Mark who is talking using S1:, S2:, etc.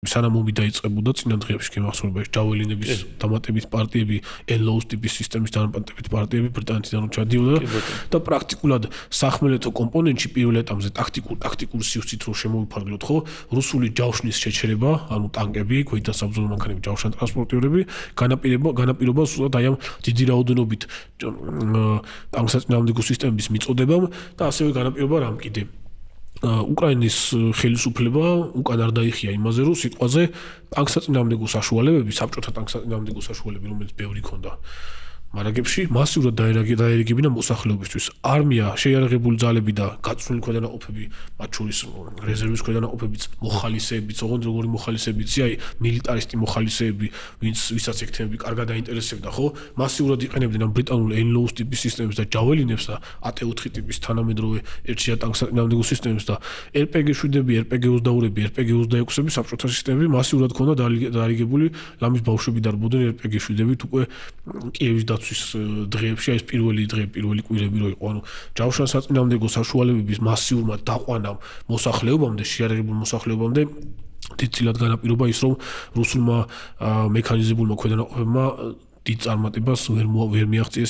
S1: სანამომი დაიწყებოდა წინა დღეებში გემახსოვრებაში ჯაველინების დამატებით პარტიები, NLO-ს ტიპის სისტემის დამატებით პარტიები ბრიტანეთიდან ჩადიოდა და პრაქტიკულად სახმელეთო კომპონენტში პირველ ეტაპზე ტაქტიკურ სივრცით რო შემოვიფარგლოთ, ხო, რუსული ჯავშნის შეჩერება, ანუ ტანკები, ქვედა საბრძოლო მანქანები, ჯავშან ტრანსპორტიორები, განაპირობა სულად აი ამ დიდი რაოდენობით ტანკსაწინააღმდეგო სისტემების მიწოდებამ და ასევე განაპირობა რამ კიდე უკრაინის ხელისუფლება უკან არ დაიხია იმაზე, რომ სიტყვაზე ტანკსაწინააღმდეგო საშუალებები, საბჭოთა ტანკსაწინააღმდეგო საშუალებები, რომელიც ბევრი ქონდა მარაგებში, მასიურად დაერიგებინა მოსახლეობისთვის. არმია, შეიარაღებული ძალები და გაწვრთნილი ქვედანაყოფები, მათ შორის რეზერვის ქვედანაყოფებიც, მოხალისეებიც, ოღონდ როგორი მოხალისეებიც, აი მილიტარისტი მოხალისეები, ვისაც ექთებები კარგად დაინტერესებდა, ხო? მასიურად იყენებდნენ ამ ბრიტანულ NLO-ს ტიპის სისტემებს და ჯაველინებს და AT4 ტიპის თანამედროვე ერთშია ტანკსაწინააღმდეგო სისტემებს და RPG-7-ები, RPG-22-ები, RPG-26-ები საბჭოთა სისტემები მასიურად ქონდა დაარიგებული, ლამის ბავშვები დარბოდნენ RPG-7-ით უკვე კიევის დღეებში ეს პირველი კვირები რო იყო, ანუ ჯავშან საწინააღმდეგო საშუალებების მასიურმა დაყვანამ მოსახლეობამდე, შეიარაღებულ მოსახლეობამდე დიდწილად განაპირობა ის, რომ რუსულმა მექანიზებულმა ქვედანაყოფებმა დიდ წარმატებას ვერ მიაღწიეს